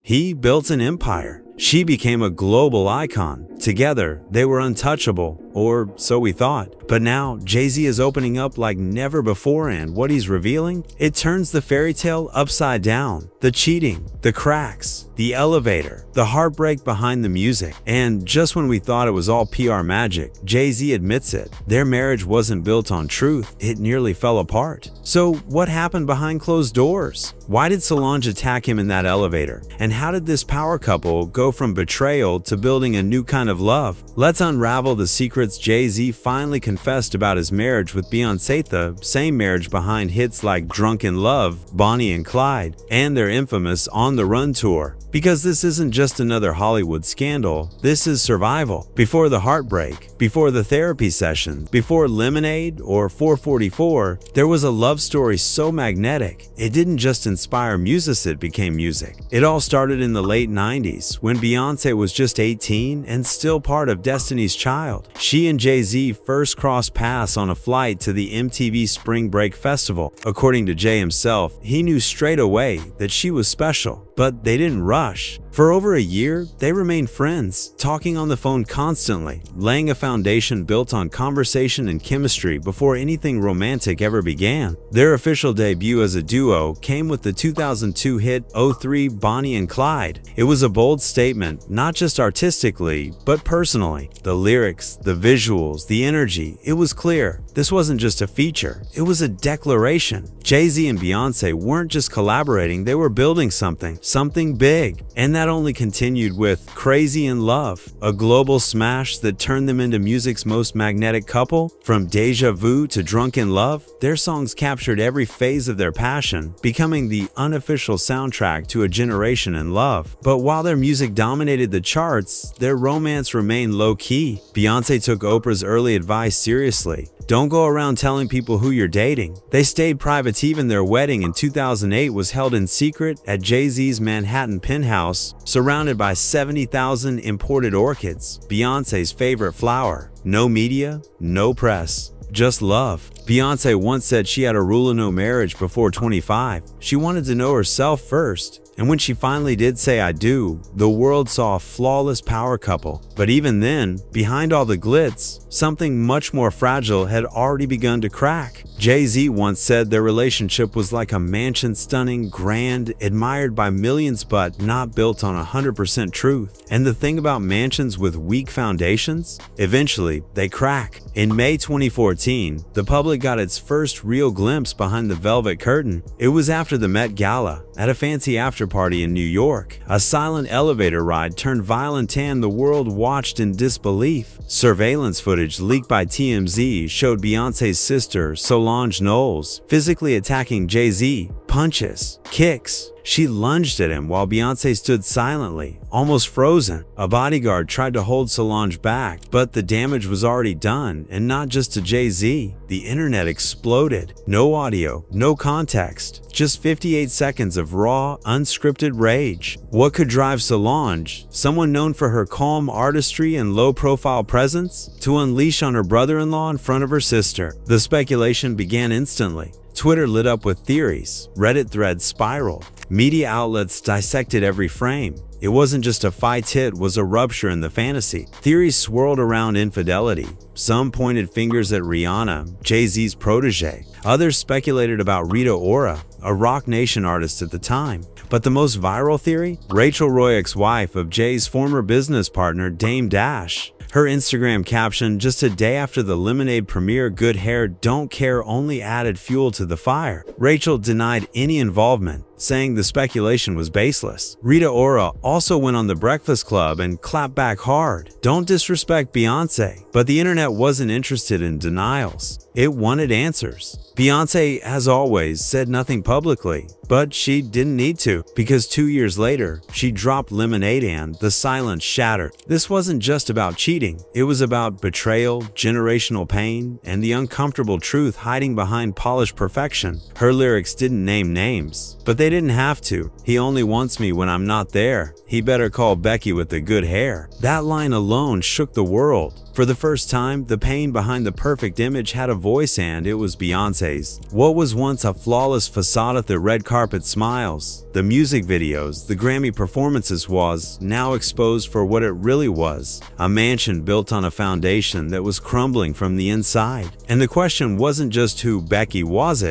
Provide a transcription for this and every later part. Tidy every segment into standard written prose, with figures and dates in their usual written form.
He built an empire. She became a global icon. Together, they were untouchable, or so we thought. But now, Jay-Z is opening up like never before, and what he's revealing? It turns the fairy tale upside down. The cheating, the cracks, the elevator, the heartbreak behind the music. And just when we thought it was all PR magic, Jay-Z admits it. Their marriage wasn't built on truth. It nearly fell apart. So what happened behind closed doors? Why did Solange attack him in that elevator? And how did this power couple go from betrayal to building a new kind of love? Let's unravel the secrets Jay-Z finally confessed about his marriage with Beyoncé, the same marriage behind hits like Drunk in Love, Bonnie and Clyde, and their infamous On the Run tour. Because this isn't just another Hollywood scandal, this is survival. Before the heartbreak, before the therapy session, before Lemonade or 444, there was a love story so magnetic, it didn't just inspire musicians, it became music. It all started in the late 90s, when Beyoncé was just 18 and still part of Destiny's Child. She and Jay-Z first crossed paths on a flight to the MTV Spring Break Festival. According to Jay himself, he knew straight away that she was special, but they didn't rush. For over a year, they remained friends, talking on the phone constantly, laying a foundation built on conversation and chemistry before anything romantic ever began. Their official debut as a duo came with the 2002 hit '03 Bonnie and Clyde. It was a bold statement, not just artistically, but personally. The lyrics, the visuals, the energy, it was clear. This wasn't just a feature, it was a declaration. Jay-Z and Beyoncé weren't just collaborating, they were building something big. And that only continued with Crazy in Love, a global smash that turned them into music's most magnetic couple. From Deja Vu to Drunk in Love, their songs captured every phase of their passion, becoming the unofficial soundtrack to a generation in love. But while their music dominated the charts, their romance remained low-key. Beyoncé took Oprah's early advice seriously. Don't go around telling people who you're dating. They stayed private. Even their wedding in 2008 was held in secret at Jay-Z's Manhattan penthouse, surrounded by 70,000 imported orchids, Beyoncé's favorite flower. No media, no press, just love. Beyoncé once said she had a rule of no marriage before 25. She wanted to know herself first. And when she finally did say I do, the world saw a flawless power couple. But even then, behind all the glitz, something much more fragile had already begun to crack. Jay-Z once said their relationship was like a mansion, stunning, grand, admired by millions, but not built on 100% truth. And the thing about mansions with weak foundations? Eventually, they crack. In May 2014, the public got its first real glimpse behind the velvet curtain. It was after the Met Gala, at a fancy after-party in New York. A silent elevator ride turned violent and the world watched in disbelief. Surveillance footage leaked by TMZ showed Beyoncé's sister, Solange Knowles, physically attacking Jay-Z. Punches, kicks. She lunged at him while Beyoncé stood silently, almost frozen. A bodyguard tried to hold Solange back, but the damage was already done, and not just to Jay-Z. The internet exploded. No audio, no context, just 58 seconds of raw, unscripted rage. What could drive Solange, someone known for her calm artistry and low-profile presence, to unleash on her brother-in-law in front of her sister? The speculation began instantly. Twitter lit up with theories. Reddit threads spiraled. Media outlets dissected every frame. It wasn't just a fight, it was a rupture in the fantasy. Theories swirled around infidelity. Some pointed fingers at Rihanna, Jay-Z's protege. Others speculated about Rita Ora, a Rock Nation artist at the time. But the most viral theory? Rachel Roy, ex-wife of Jay's former business partner Dame Dash. Her Instagram caption just a day after the Lemonade premiere, "Good hair, don't care," only added fuel to the fire. Rachel denied any involvement, saying the speculation was baseless. Rita Ora also went on The Breakfast Club and clapped back hard. Don't disrespect Beyoncé. But the internet wasn't interested in denials. It wanted answers. Beyoncé, as always, said nothing publicly, but she didn't need to, because 2 years later, she dropped Lemonade and the silence shattered. This wasn't just about cheating. It was about betrayal, generational pain, and the uncomfortable truth hiding behind polished perfection. Her lyrics didn't name names, but they didn't have to. He only wants me when I'm not there. He better call Becky with the good hair. That line alone shook the world. For the first time, the pain behind the perfect image had a voice, and it was Beyoncé's. What was once a flawless facade of the red carpet smiles, the music videos, the Grammy performances was now exposed for what it really was, a mansion built on a foundation that was crumbling from the inside. And the question wasn't just who Becky was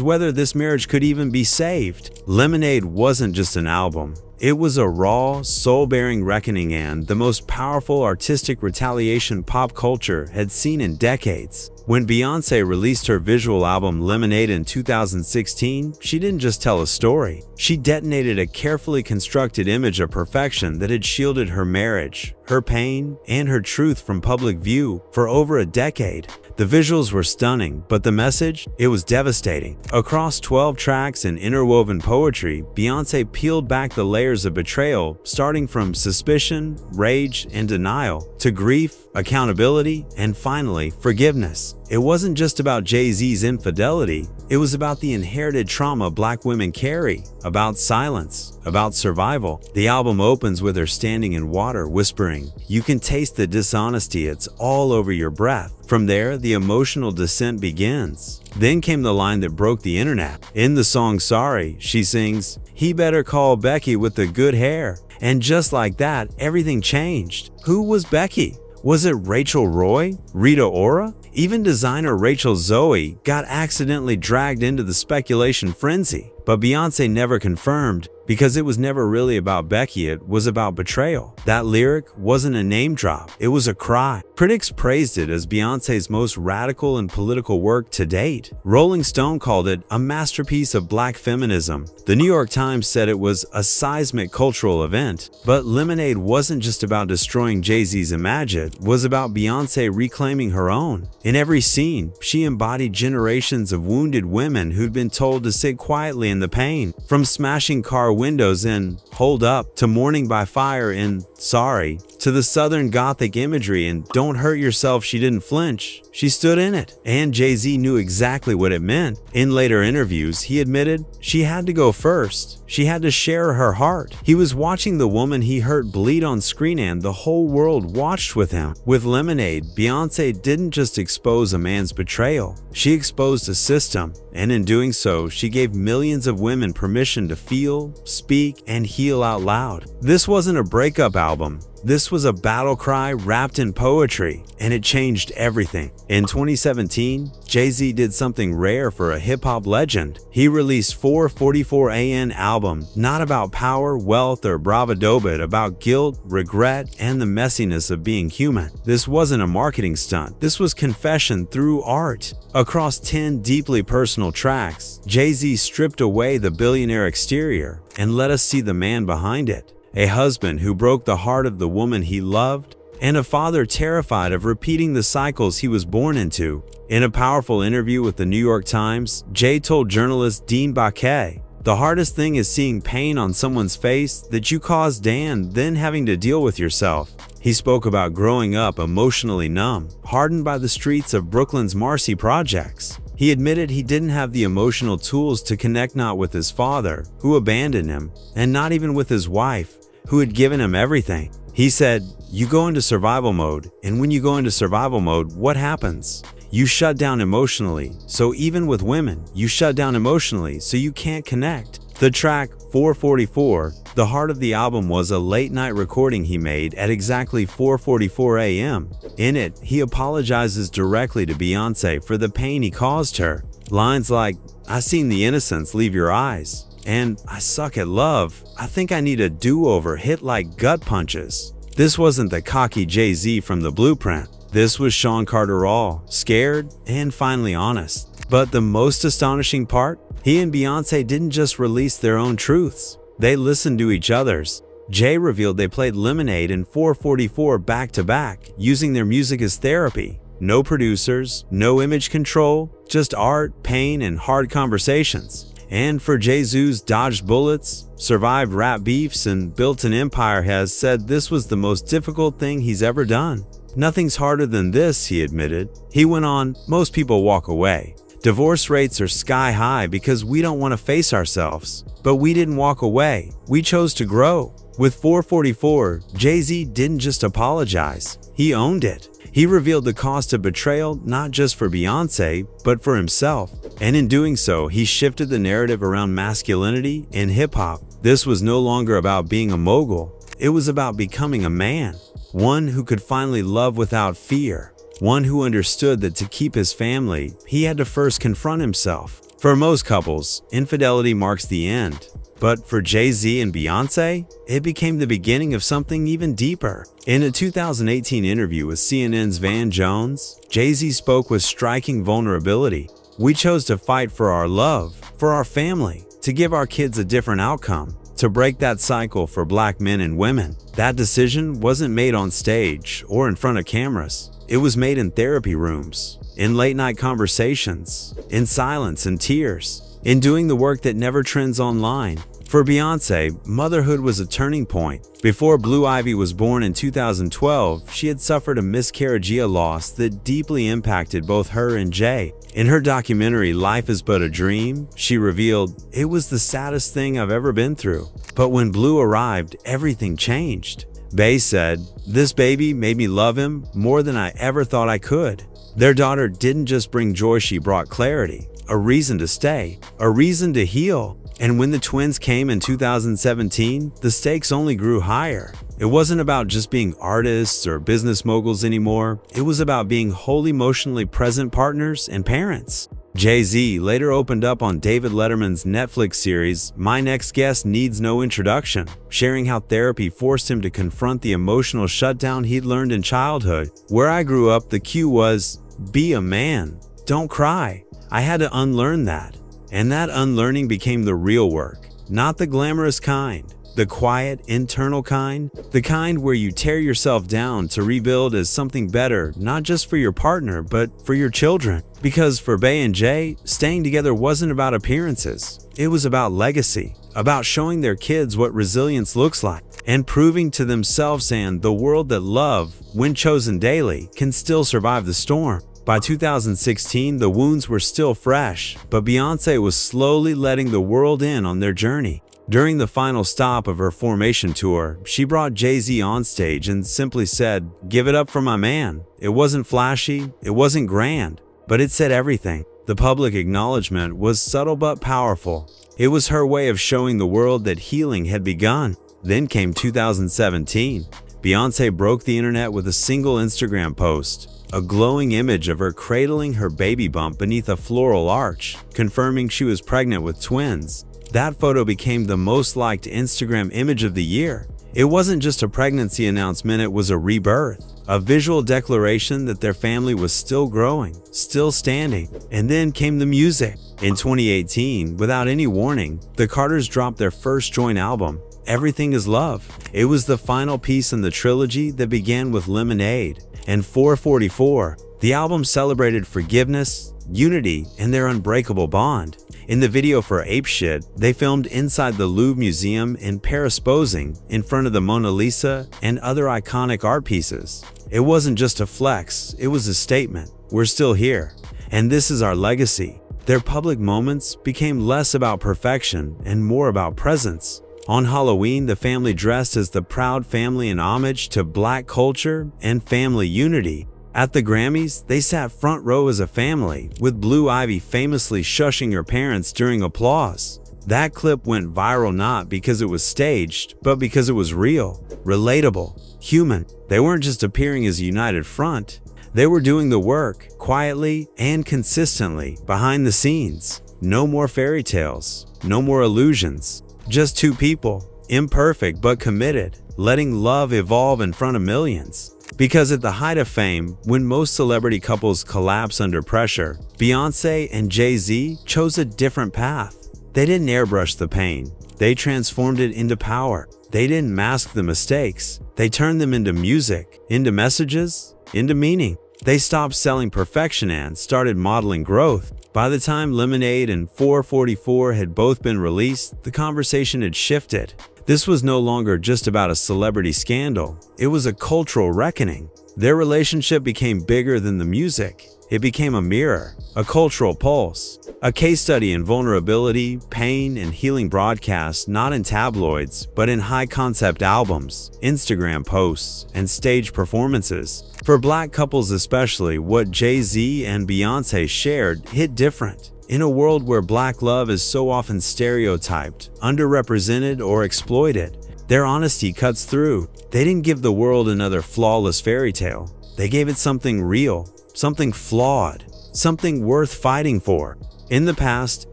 whether this marriage could even be saved. Lemonade wasn't just an album. It was a raw, soul-bearing reckoning and the most powerful artistic retaliation pop culture had seen in decades. When Beyoncé released her visual album Lemonade in 2016, she didn't just tell a story. She detonated a carefully constructed image of perfection that had shielded her marriage, her pain, and her truth from public view for over a decade. The visuals were stunning, but the message? It was devastating. Across 12 tracks and interwoven poetry, Beyoncé peeled back the layers of betrayal, starting from suspicion, rage, and denial, to grief, accountability, and finally, forgiveness. It wasn't just about Jay-Z's infidelity, it was about the inherited trauma Black women carry, about silence, about survival. The album opens with her standing in water, whispering, "You can taste the dishonesty, it's all over your breath." From there, the emotional descent begins. Then came the line that broke the internet. In the song Sorry, she sings, "He better call Becky with the good hair." And just like that, everything changed. Who was Becky? Was it Rachel Roy? Rita Ora? Even designer Rachel Zoe got accidentally dragged into the speculation frenzy. But Beyoncé never confirmed, because it was never really about Becky, it was about betrayal. That lyric wasn't a name drop, it was a cry. Critics praised it as Beyoncé's most radical and political work to date. Rolling Stone called it a masterpiece of Black feminism. The New York Times said it was a seismic cultural event. But Lemonade wasn't just about destroying Jay-Z's image, it was about Beyoncé reclaiming her own. In every scene, she embodied generations of wounded women who'd been told to sit quietly in the pain. From smashing car windows in Hold Up to Mourning by Fire in Sorry, to the Southern Gothic imagery in Don't Hurt Yourself, she didn't flinch. She stood in it. And Jay-Z knew exactly what it meant. In later interviews, he admitted she had to go first. She had to share her heart. He was watching the woman he hurt bleed on screen, and the whole world watched with him. With Lemonade, Beyoncé didn't just expose a man's betrayal. She exposed a system. And in doing so, she gave millions of women permission to feel, speak, and heal out loud. This wasn't a breakup album. This was a battle cry wrapped in poetry, and it changed everything. In 2017, Jay-Z did something rare for a hip-hop legend. He released 444 AN album, not about power, wealth, or bravado, but about guilt, regret, and the messiness of being human. This wasn't a marketing stunt. This was confession through art. Across 10 deeply personal tracks, Jay-Z stripped away the billionaire exterior and let us see the man behind it. A husband who broke the heart of the woman he loved, and a father terrified of repeating the cycles he was born into. In a powerful interview with the New York Times, Jay told journalist Dean Baquet, "The hardest thing is seeing pain on someone's face that you caused and then having to deal with yourself." He spoke about growing up emotionally numb, hardened by the streets of Brooklyn's Marcy projects. He admitted he didn't have the emotional tools to connect, not with his father, who abandoned him, and not even with his wife, who had given him everything. He said, "You go into survival mode, and when you go into survival mode, what happens? You shut down emotionally. So even with women, you shut down emotionally, so you can't connect." The track 444, the heart of the album, was a late-night recording he made at exactly 4:44 a.m. In it, he apologizes directly to Beyoncé for the pain he caused her. Lines like, "I seen the innocence leave your eyes," and "I suck at love. I think I need a do-over," hit like gut punches. This wasn't the cocky Jay-Z from the Blueprint. This was Sean Carter Raw, scared and finally honest. But the most astonishing part? He and Beyoncé didn't just release their own truths. They listened to each other's. Jay revealed they played Lemonade and 444 back-to-back, using their music as therapy. No producers, no image control, just art, pain, and hard conversations. And for Jay-Z's dodged bullets, survived rap beefs, and built an empire, has said this was the most difficult thing he's ever done. "Nothing's harder than this," he admitted. He went on, "Most people walk away. Divorce rates are sky high because we don't want to face ourselves. But we didn't walk away. We chose to grow." With 444, Jay-Z didn't just apologize. He owned it. He revealed the cost of betrayal not just for Beyoncé, but for himself. And in doing so, he shifted the narrative around masculinity in hip-hop. This was no longer about being a mogul. It was about becoming a man, one who could finally love without fear, one who understood that to keep his family, he had to first confront himself. For most couples, infidelity marks the end. But for Jay-Z and Beyoncé, it became the beginning of something even deeper. In a 2018 interview with CNN's Van Jones, Jay-Z spoke with striking vulnerability. "We chose to fight for our love, for our family, to give our kids a different outcome, to break that cycle for black men and women. That decision wasn't made on stage or in front of cameras. It was made in therapy rooms, in late-night conversations, in silence and tears, in doing the work that never trends online." For Beyoncé, motherhood was a turning point. Before Blue Ivy was born in 2012, she had suffered a miscarriage loss that deeply impacted both her and Jay. In her documentary Life is But a Dream, she revealed, "It was the saddest thing I've ever been through. But when Blue arrived, everything changed." Bey said, "This baby made me love him more than I ever thought I could." Their daughter didn't just bring joy, she brought clarity, a reason to stay, a reason to heal. And when the twins came in 2017, the stakes only grew higher. It wasn't about just being artists or business moguls anymore. It was about being wholly emotionally present partners and parents. Jay-Z later opened up on David Letterman's Netflix series, My Next Guest Needs No Introduction, sharing how therapy forced him to confront the emotional shutdown he'd learned in childhood. "Where I grew up, the cue was, be a man, don't cry. I had to unlearn that. And that unlearning became the real work, not the glamorous kind, the quiet, internal kind, the kind where you tear yourself down to rebuild as something better, not just for your partner, but for your children." Because for Bey and Jay, staying together wasn't about appearances. It was about legacy, about showing their kids what resilience looks like, and proving to themselves and the world that love, when chosen daily, can still survive the storm. By 2016, the wounds were still fresh, but Beyoncé was slowly letting the world in on their journey. During the final stop of her Formation tour, she brought Jay-Z on stage and simply said, "Give it up for my man." It wasn't flashy, it wasn't grand, but it said everything. The public acknowledgement was subtle but powerful. It was her way of showing the world that healing had begun. Then came 2017. Beyoncé broke the internet with a single Instagram post. A glowing image of her cradling her baby bump beneath a floral arch, confirming she was pregnant with twins. That photo became the most liked Instagram image of the year. It wasn't just a pregnancy announcement, it was a rebirth, a visual declaration that their family was still growing, still standing. And then came the music. In 2018, without any warning, the Carters dropped their first joint album, Everything Is Love. It was the final piece in the trilogy that began with Lemonade and 444. The album celebrated forgiveness, unity, and their unbreakable bond. In the video for Ape Shit, they filmed inside the Louvre Museum in Paris, posing in front of the Mona Lisa and other iconic art pieces. It wasn't just a flex, it was a statement. We're still here, and this is our legacy. Their public moments became less about perfection and more about presence. On Halloween, the family dressed as the Proud Family in homage to Black culture and family unity. At the Grammys, they sat front row as a family, with Blue Ivy famously shushing her parents during applause. That clip went viral not because it was staged, but because it was real, relatable, human. They weren't just appearing as a united front. They were doing the work, quietly and consistently, behind the scenes. No more fairy tales, no more illusions. Just two people, imperfect but committed, letting love evolve in front of millions. Because at the height of fame, when most celebrity couples collapse under pressure, Beyoncé and Jay-Z chose a different path. They didn't airbrush the pain. They transformed it into power. They didn't mask the mistakes. They turned them into music, into messages, into meaning. They stopped selling perfection and started modeling growth. By the time Lemonade and 444 had both been released, the conversation had shifted. This was no longer just about a celebrity scandal. It was a cultural reckoning. Their relationship became bigger than the music. It became a mirror, a cultural pulse, a case study in vulnerability, pain, and healing broadcasts not in tabloids, but in high-concept albums, Instagram posts, and stage performances. For Black couples especially, what Jay-Z and Beyoncé shared hit different. In a world where Black love is so often stereotyped, underrepresented, or exploited, their honesty cuts through. They didn't give the world another flawless fairy tale. They gave it something real, something flawed, something worth fighting for. In the past,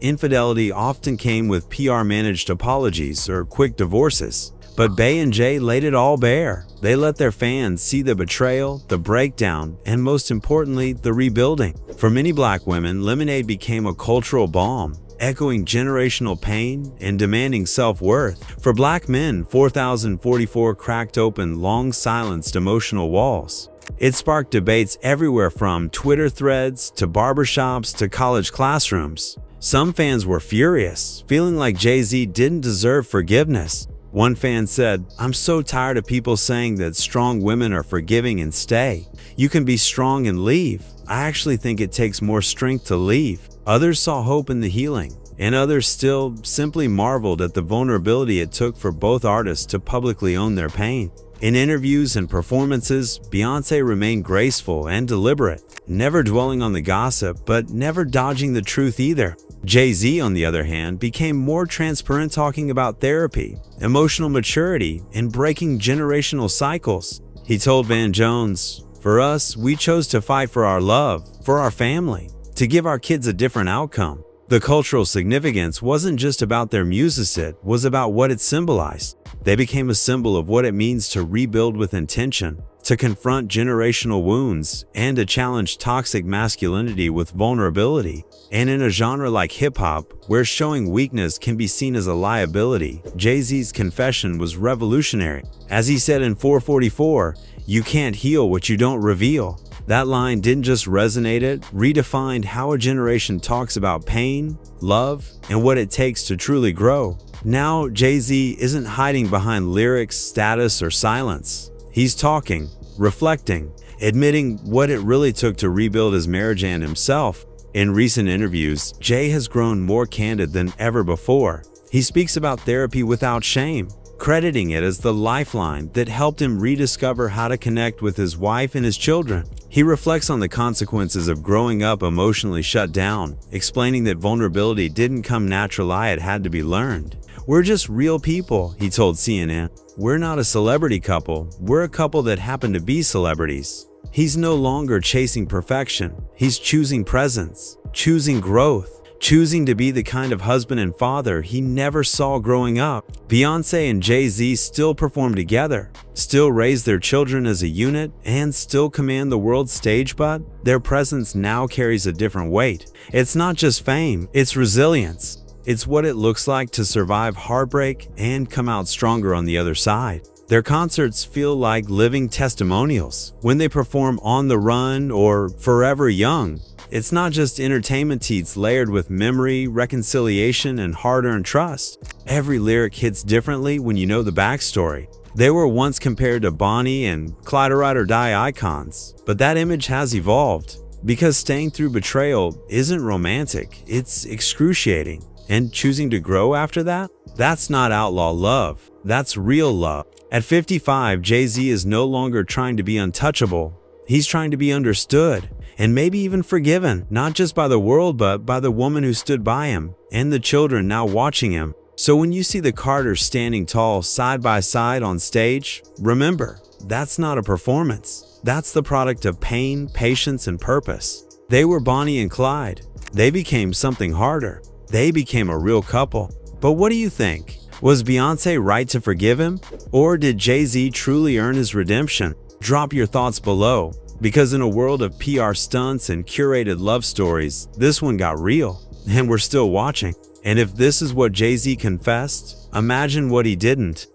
infidelity often came with PR-managed apologies or quick divorces. But Bey and Jay laid it all bare. They let their fans see the betrayal, the breakdown, and most importantly, the rebuilding. For many Black women, Lemonade became a cultural balm, echoing generational pain and demanding self-worth. For Black men, 4044 cracked open long-silenced emotional walls. It sparked debates everywhere from Twitter threads to barbershops to college classrooms. Some fans were furious, feeling like Jay-Z didn't deserve forgiveness. One fan said, "I'm so tired of people saying that strong women are forgiving and stay. You can be strong and leave. I actually think it takes more strength to leave." Others saw hope in the healing, and others still simply marveled at the vulnerability it took for both artists to publicly own their pain. In interviews and performances, Beyoncé remained graceful and deliberate, never dwelling on the gossip, but never dodging the truth either. Jay-Z, on the other hand, became more transparent, talking about therapy, emotional maturity, and breaking generational cycles. He told Van Jones, "For us, we chose to fight for our love, for our family, to give our kids a different outcome." The cultural significance wasn't just about their music, it was about what it symbolized. They became a symbol of what it means to rebuild with intention, to confront generational wounds, and to challenge toxic masculinity with vulnerability. And in a genre like hip-hop, where showing weakness can be seen as a liability, Jay-Z's confession was revolutionary. As he said in 444, "You can't heal what you don't reveal." That line didn't just resonate, it redefined how a generation talks about pain, love, and what it takes to truly grow. Now, Jay-Z isn't hiding behind lyrics, status, or silence. He's talking, reflecting, admitting what it really took to rebuild his marriage and himself. In recent interviews, Jay has grown more candid than ever before. He speaks about therapy without shame, crediting it as the lifeline that helped him rediscover how to connect with his wife and his children. He reflects on the consequences of growing up emotionally shut down, explaining that vulnerability didn't come naturally, it had to be learned. "We're just real people," he told CNN. "We're not a celebrity couple, we're a couple that happen to be celebrities." He's no longer chasing perfection, he's choosing presence, choosing growth, choosing to be the kind of husband and father he never saw growing up. Beyoncé and Jay-Z still perform together, still raise their children as a unit, and still command the world stage, but their presence now carries a different weight. It's not just fame, it's resilience. It's what it looks like to survive heartbreak and come out stronger on the other side. Their concerts feel like living testimonials. When they perform On the Run or Forever Young, it's not just entertainment, it's layered with memory, reconciliation, and hard-earned trust. Every lyric hits differently when you know the backstory. They were once compared to Bonnie and Clyde Ride or Die icons, but that image has evolved. Because staying through betrayal isn't romantic, it's excruciating. And choosing to grow after that? That's not outlaw love, that's real love. At 55, Jay-Z is no longer trying to be untouchable. He's trying to be understood, and maybe even forgiven, not just by the world, but by the woman who stood by him, and the children now watching him. So when you see the Carters standing tall side by side on stage, remember, that's not a performance. That's the product of pain, patience, and purpose. They were Bonnie and Clyde. They became something harder. They became a real couple. But what do you think? Was Beyoncé right to forgive him? Or did Jay-Z truly earn his redemption? Drop your thoughts below, because in a world of PR stunts and curated love stories, this one got real, and we're still watching. And if this is what Jay-Z confessed, imagine what he didn't.